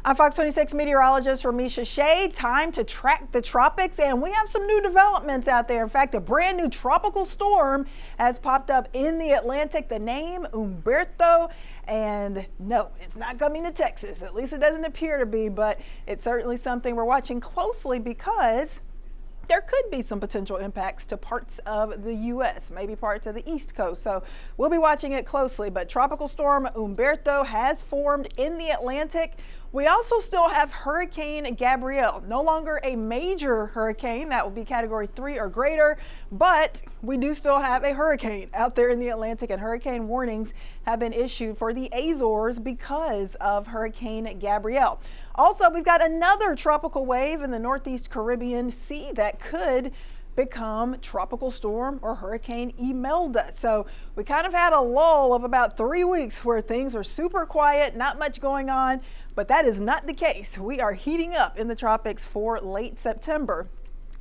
I'm Fox 26 meteorologist Ramisha Shade. Time to track the tropics, and we have some new developments out there. In fact, a brand new tropical storm has popped up in the Atlantic. The name Humberto, and no, it's not coming to Texas. At least it doesn't appear to be, but it's certainly something we're watching closely because there could be some potential impacts to parts of the U.S., maybe parts of the East Coast. So we'll be watching it closely. But Tropical Storm Humberto has formed in the Atlantic. We also still have Hurricane Gabrielle, no longer a major hurricane. That will be Category 3 or greater, but we do still have a hurricane out there in the Atlantic, and hurricane warnings have been issued for the Azores because of Hurricane Gabrielle. Also, we've got another tropical wave in the Northeast Caribbean Sea that could become Tropical Storm or Hurricane Imelda. So we kind of had a lull of about 3 weeks where things were super quiet, not much going on, but that is not the case. We are heating up in the tropics for late September.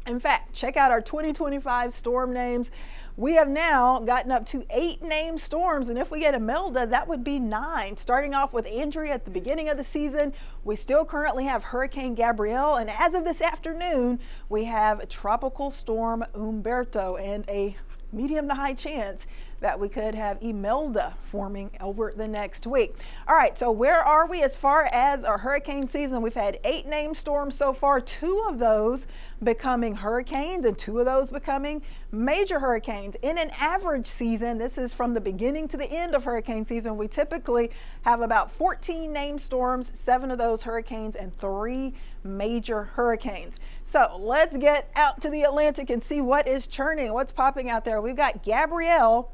In fact, check out our 2025 storm names. We have now gotten up to 8 named storms, and if we get Imelda, that would be 9. Starting off with Andrea at the beginning of the season, we still currently have Hurricane Gabrielle, and as of this afternoon, we have Tropical Storm Humberto and a medium to high chance that we could have Imelda forming over the next week. All right, so where are we as far as our hurricane season? We've had 8 named storms so far, 2 of those becoming hurricanes and 2 of those becoming major hurricanes. In an average season, this is from the beginning to the end of hurricane season, we typically have about 14 named storms, 7 of those hurricanes and 3 major hurricanes. So let's get out to the Atlantic and see what is churning, what's popping out there. We've got Gabrielle.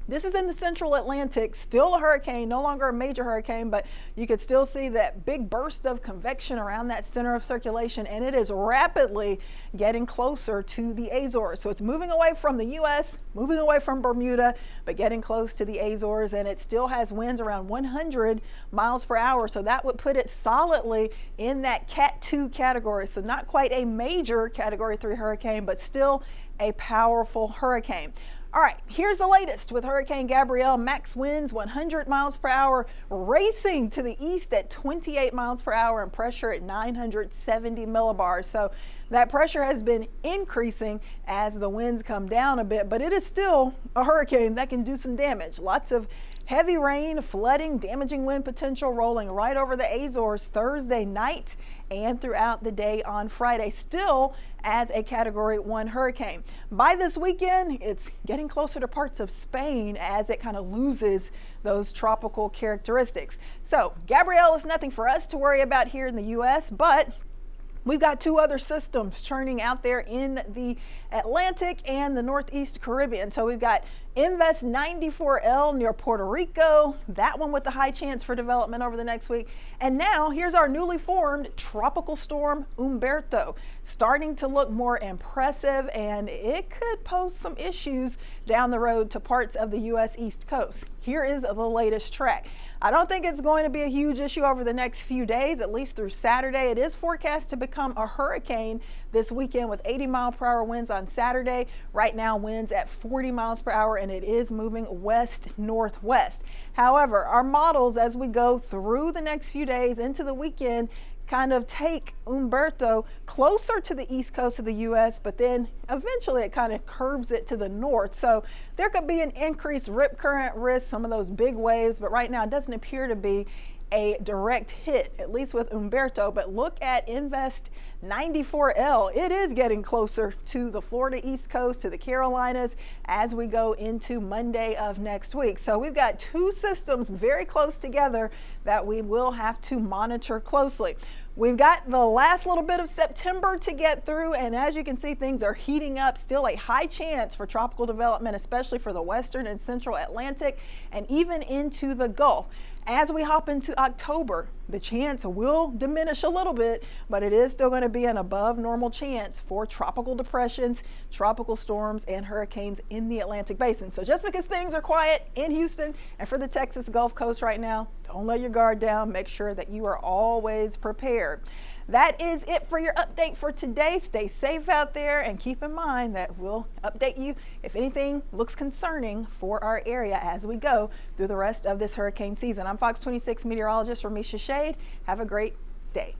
This is in the central Atlantic, still a hurricane, no longer a major hurricane, but you could still see that big burst of convection around that center of circulation, and it is rapidly getting closer to the Azores. So it's moving away from the U.S., moving away from Bermuda, but getting close to the Azores, and it still has winds around 100 miles per hour. So that would put it solidly in that Cat 2 category. So not quite a major Category 3 hurricane, but still a powerful hurricane. All right, here's the latest with Hurricane Gabrielle. Max winds 100 miles per hour, racing to the east at 28 miles per hour, and pressure at 970 millibars. So that pressure has been increasing as the winds come down a bit, but it is still a hurricane that can do some damage. Lots of heavy rain, flooding, damaging wind potential rolling right over the Azores Thursday night and throughout the day on Friday, still as a Category 1 hurricane. By this weekend, it's getting closer to parts of Spain as it kind of loses those tropical characteristics. So Gabrielle is nothing for us to worry about here in the U.S., but we've got 2 other systems churning out there in the Atlantic and the Northeast Caribbean. So we've got Invest 94L near Puerto Rico, that one with the high chance for development over the next week. And now here's our newly formed Tropical Storm Humberto, starting to look more impressive, and it could pose some issues down the road to parts of the U.S. East Coast. Here is the latest track. I don't think it's going to be a huge issue over the next few days, at least through Saturday. It is forecast to become a hurricane this weekend with 80 mile per hour winds on Saturday. Right now, winds at 40 miles per hour, and it is moving west-northwest. However, our models as we go through the next few days into the weekend kind of take Humberto closer to the east coast of the U.S., but then eventually it kind of curves it to the north. So there could be an increased rip current risk, some of those big waves, but right now it doesn't appear to be a direct hit, at least with Humberto. But look at Invest 94L. It is getting closer to the Florida East Coast, to the Carolinas, as we go into Monday of next week. So we've got 2 systems very close together that we will have to monitor closely. We've got the last little bit of September to get through, and as you can see, things are heating up. Still a high chance for tropical development, especially for the western and central Atlantic and even into the Gulf. As we hop into October, the chance will diminish a little bit, but it is still going to be an above normal chance for tropical depressions, tropical storms, and hurricanes in the Atlantic Basin. So just because things are quiet in Houston and for the Texas Gulf Coast right now, don't let your guard down. Make sure that you are always prepared. That is it for your update for today. Stay safe out there, and keep in mind that we'll update you if anything looks concerning for our area as we go through the rest of this hurricane season. I'm Fox 26 meteorologist Ramisha Shade. Have a great day.